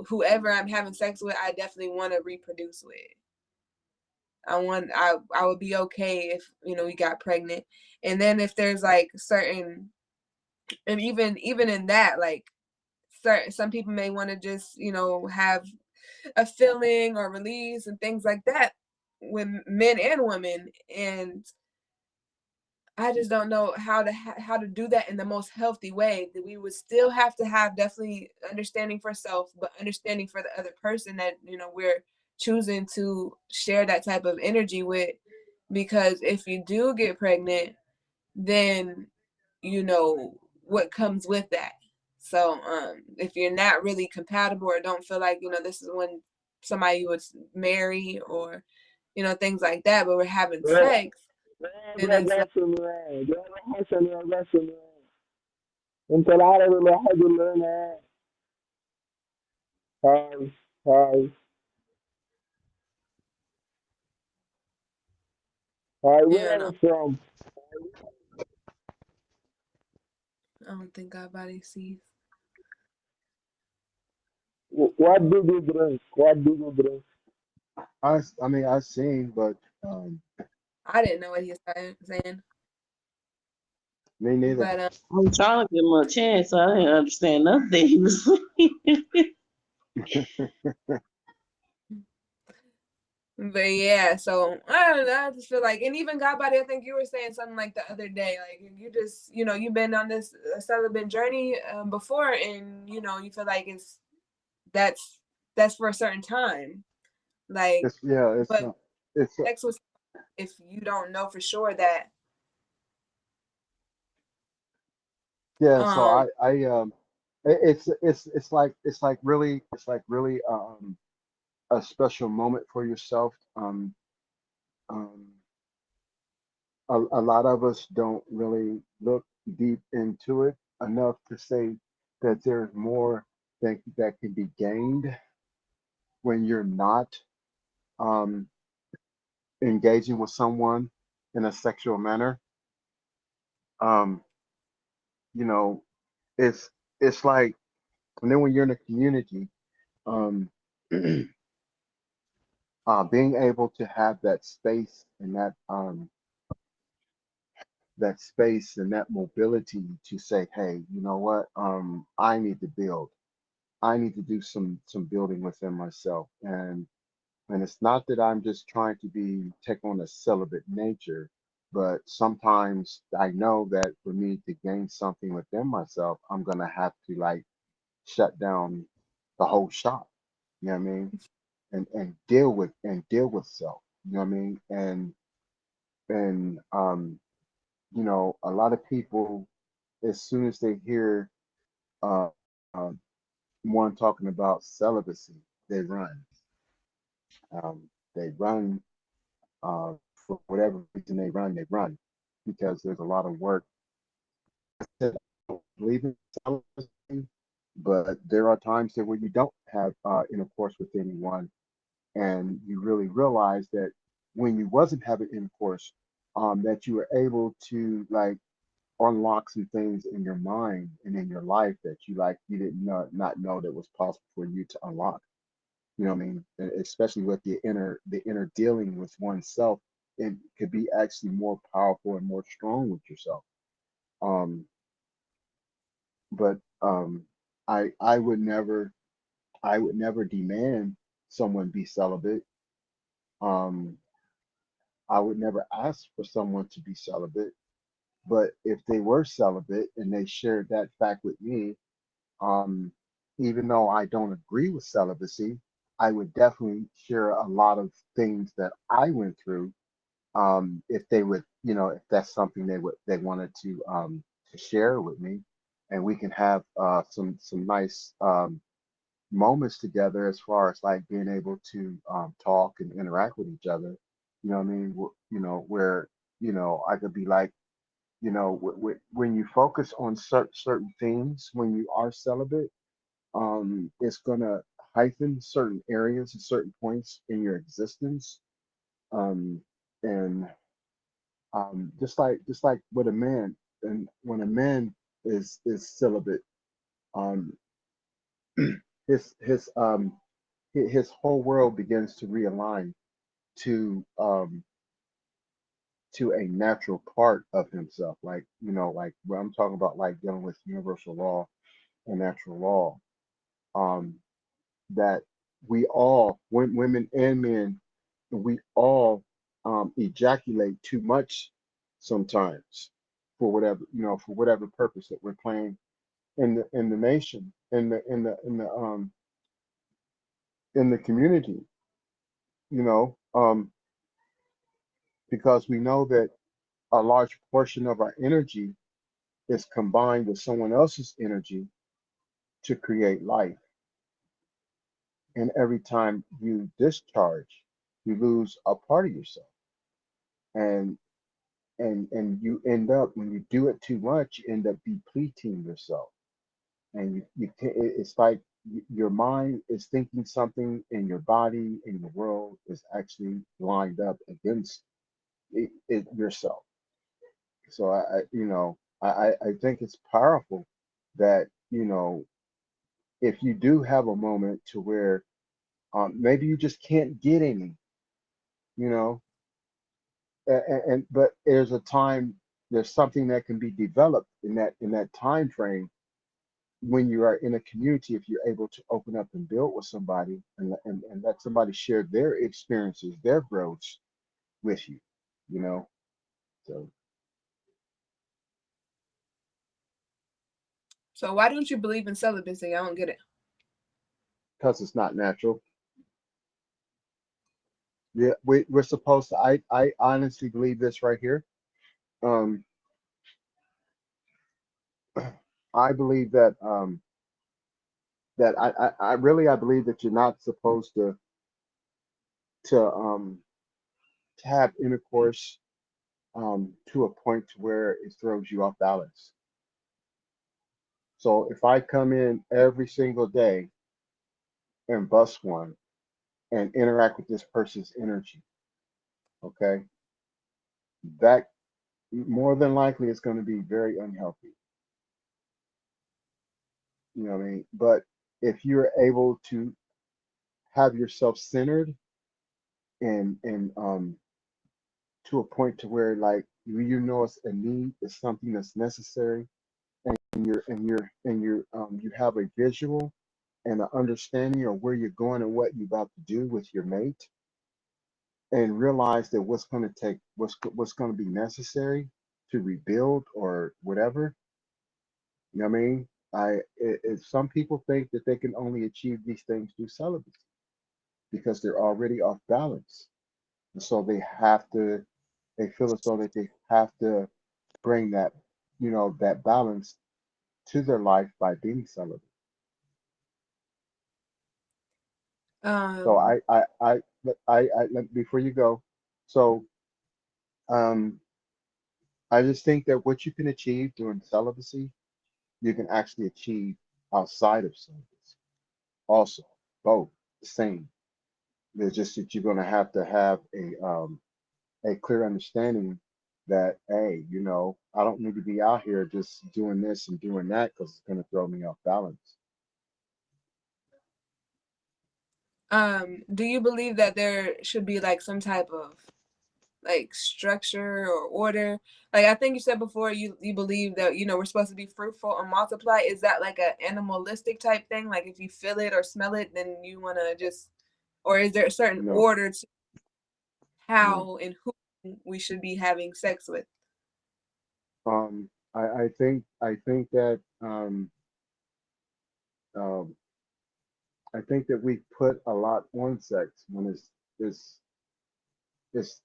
whoever I'm having sex with, I definitely want to reproduce with. I would be okay if, we got pregnant. And then if there's like certain And even in that, like, some people may want to just, have a feeling or release and things like that with men and women. And I just don't know how to do that in the most healthy way. That we would still have to have definitely understanding for self, but understanding for the other person that we're choosing to share that type of energy with. Because if you do get pregnant, then what comes with that. So if you're not really compatible or don't feel like this is when somebody you would marry, or things like that, but we're having sex, then it's like, Where from? I don't think our body sees. What do you drink? What do you drink? I mean, I've seen, but um, I didn't know what he was saying, me neither. but I'm trying to give him a chance. So I didn't understand nothing he was saying. yeah. So I don't know. I just feel like, and even God body, I think you were saying something like the other day, like you just you've been on this celibate journey before, and you feel like that's that's for a certain time, like, It's yeah, it's but not. It's sex with, if you don't know for sure that yeah. So um it's like really a special moment for yourself. Um, a lot of us don't really look deep into it enough to say that there's more that can be gained when you're not um, engaging with someone in a sexual manner. Um, you know, it's it's like, and then when you're in a community, um, being able to have that space and that space and that mobility to say, hey, you know what, I need to build. I need to do some building within myself, and it's not that I'm just trying to be take on a celibate nature, but sometimes I know that for me to gain something within myself, I'm gonna have to like shut down the whole shop. You know what I mean? And deal with self. You know what I mean? And a lot of people, as soon as they hear uh, um, one talking about celibacy, they run. They run for whatever reason they run because there's a lot of work. I don't believe in celibacy, but there are times that where you don't have intercourse with anyone, and you really realize that when you wasn't having intercourse, that you were able to like unlock some things in your mind and in your life that you didn't not know that was possible for you to unlock. You know what I mean? Especially with the inner dealing with oneself, it could be actually more powerful and more strong with yourself. Um, but I would never demand someone be celibate. Um, I would never ask for someone to be celibate. But if they were celibate and they shared that fact with me, um, even though I don't agree with celibacy, I would definitely share a lot of things that I went through. If they would, if that's something they wanted to share with me, and we can have some nice moments together as far as like being able to talk and interact with each other. You know what I mean? Where I could be like, when you focus on certain things when you are celibate, it's gonna heighten certain areas and certain points in your existence. Um, and just like with a man, and when a man is celibate, um, his his um his whole world begins to realign to to a natural part of himself. Like, like what I'm talking about, like dealing with universal law and natural law. Um, that we all, women and men, we all ejaculate too much sometimes for whatever, for whatever purpose that we're playing in the nation, in the community, you know, um, because we know that a large portion of our energy is combined with someone else's energy to create life. And every time you discharge, you lose a part of yourself. And and you end up, when you do it too much, you end up depleting yourself. And it's like your mind is thinking something, and your body and your world is actually lined up against yourself. So I think it's powerful that, if you do have a moment to where maybe you just can't get any, you know, but there's something that can be developed in that time frame when you are in a community, if you're able to open up and build with somebody, and let somebody share their experiences, their growths with you, you know. So So why don't you believe in celibacy? I don't get it. because it's not natural. Yeah, we're supposed to. I honestly believe this right here. Um, I believe that I really, I believe that you're not supposed to um to have intercourse to a point to where it throws you off balance. So if I come in every single day and bust one and interact with this person's energy, okay, that more than likely is going to be very unhealthy. You know what I mean? But if you're able to have yourself centered and to a point to where, like, it's a need, it's something that's necessary, and you have a visual and an understanding of where you're going and what you're about to do with your mate, and realize that what's going to be necessary to rebuild or whatever. You know what I mean? Some people think that they can only achieve these things through celibacy because they're already off balance, and so they feel as though that they have to bring that balance to their life by being celibate. So Um, before you go, so um, I just think that what you can achieve during celibacy, you can actually achieve outside of celibacy. Also, both the same. It's just that you're going to have a clear understanding that, hey, I don't need to be out here just doing this and doing that because it's going to throw me off balance. do you believe that there should be like some type of like structure or order? Like I think you said before, you believe that we're supposed to be fruitful and multiply. Is that like an animalistic type thing? Like if you feel it or smell it, then you want to just, or is there a certain No, order to no. how and who we should be having sex with? I think that um, I think that we put a lot on sex when it's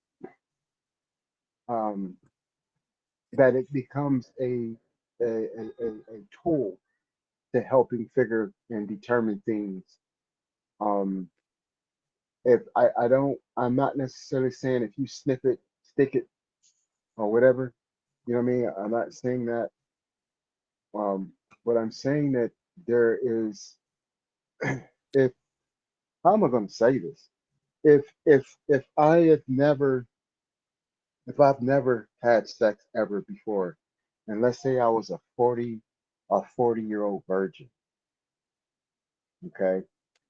um, that it becomes a tool to helping figure and determine things. Um, if I don't, I'm not necessarily saying if you sniff it, stick it, or whatever. You know what I mean? I'm not saying that. But I'm saying that there is, if how am I going to say this? If I've never had sex ever before, and let's say I was a 40-year-old virgin, okay?